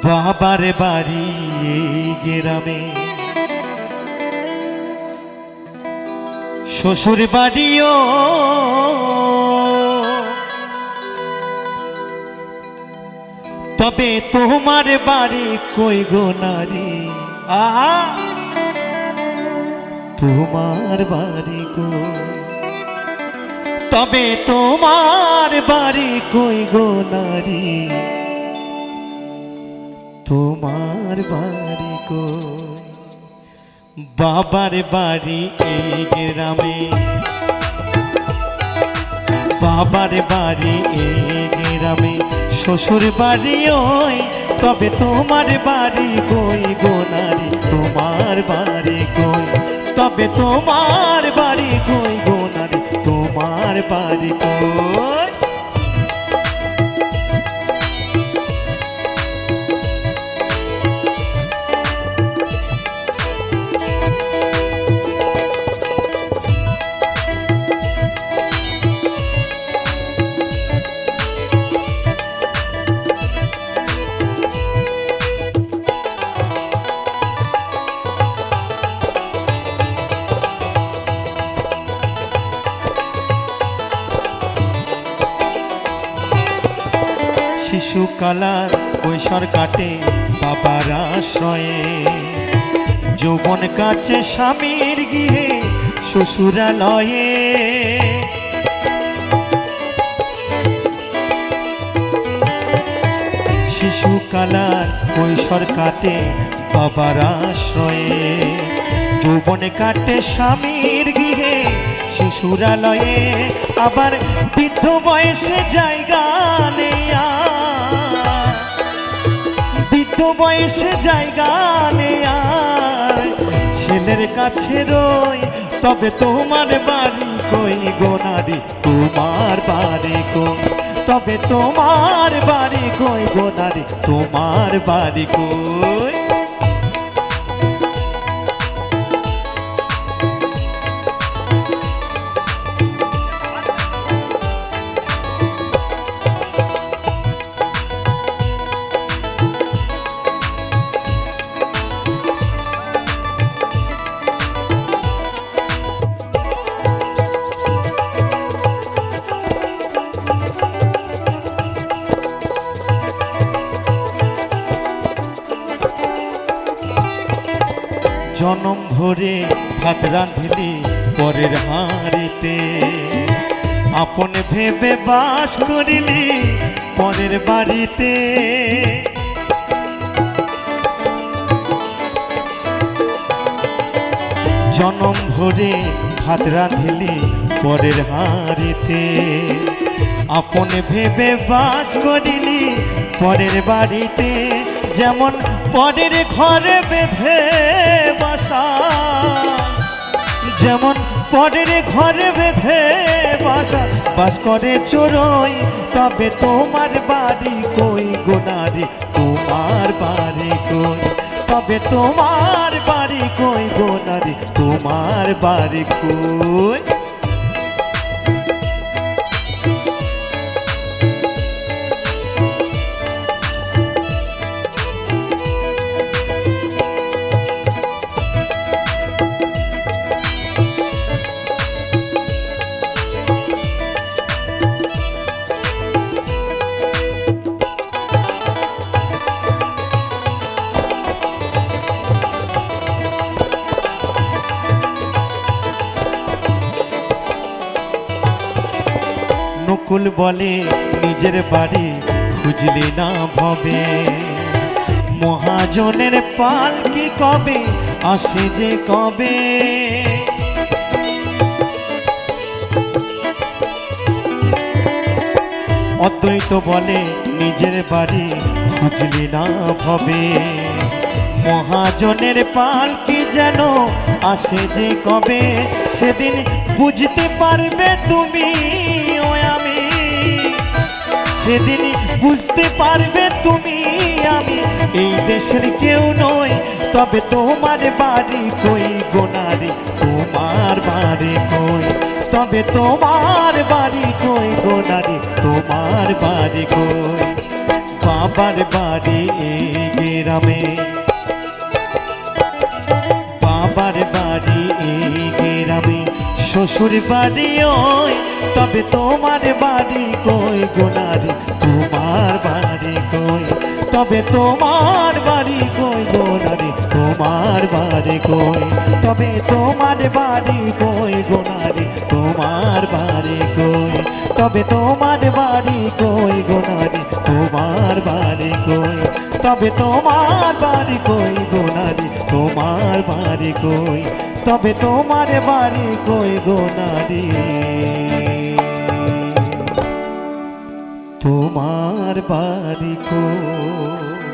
বাবার বাড়ি এই গ্রামে, শ্বশুর বাড়িও তবে তোমার বাড়ি কই গো নারী, আহা তোমার বাড়ি কই, তবে তোমার বাড়ি কই গো নারী, তোমার বাড়ি কই। বাবার বাড়ি এই গ্রামে, বাবার বাড়ি এই গ্রামে, শ্বশুর বাড়ি ওই তবে তোমার বাড়ি কই গো নারী, তোমার বাড়ি কই, তবে তোমার বাড়ি কই গো নারী, তোমার বাড়ি কই। শিশুকালার কৈশোর কাটে বাবার আশ্রয়ে, যৌবন কাছে স্বামীর গৃহে শ্বশুরালয়ে, শিশুকালার কৈশোর কাটে বাবার আশ্রয়ে, যৌবন কাটে স্বামীর গৃহে শ্বশুরালয়ে, আবার বৃদ্ধ বয়সে জায়গা নেই, বৃদ্ধ বয়সে জায়গা নেই আর ছেলের কাছে রই, তবে তোমার বাড়ি কই গো নারী, তোমার বাড়ি কই, তবে তোমার বাড়ি কই গো নারী, তোমার বাড়ি কই। জনম ভরে ভাত রাঁধিলি পরের হাঁড়িতে, আপন ভেবে বাস করিলি পরের বাড়িতে, জনম ভরে ভাত রাঁধিলি পরের হাঁড়িতে, আপন ভেবে বাস করিলি পরের বাড়িতে, যেমন পরের ঘরে বেঁধে বাসা, যেমন পরের ঘরে বেঁধে বাসা, বাস করে চোরই তবে তোমার বাড়ি কই গো নারী, তোমার বাড়ি কই, তবে তোমার বাড়ি কই গো নারী, তোমার বাড়ি কই। নকুল বলে নিজের বাড়ি খুঁজলি না ভবে, মহাজনের পালকি কবে আসে যে কবে, অদ্বৈত বলে নিজের বাড়ি খুঁজলি না ভবে, মহাজনের পালকি যেন আসে যে কবে, সেদিন বুঝতে পারবে তুমি ও আমি, সেদিন বুঝতে পারবে তুমি আমি এই দেশের কেউ নই, তবে তোমার বাড়ি কই গো নারী, তোমার বাড়ি কই, তবে তোমার বাড়ি কই গো নারী, তোমার বাড়ি কই। বাবার বাড়ি এই গ্রামে। বাবার বাড়ি এই গ্রামে, শ্বশুর বাড়ি ওই, তবে তোমার বাড়ি কই গো নারী, তোমার বাড়ি কই, তবে তোমার বাড়ি কই গো নারী, তোমার বাড়ি কই, তবে তোমার বাড়ি কই গো নারী, তোমার বাড়ি কই, তবে তোমার বাড়ি কই গো নারী, তোমার বাড়ি কই, তবে তোমার বাড়ি কই গো নারী, তোমার বাড়ি কই, তবে তোমার বাড়ি কই গো নারী, তোমার বাড়ি কই।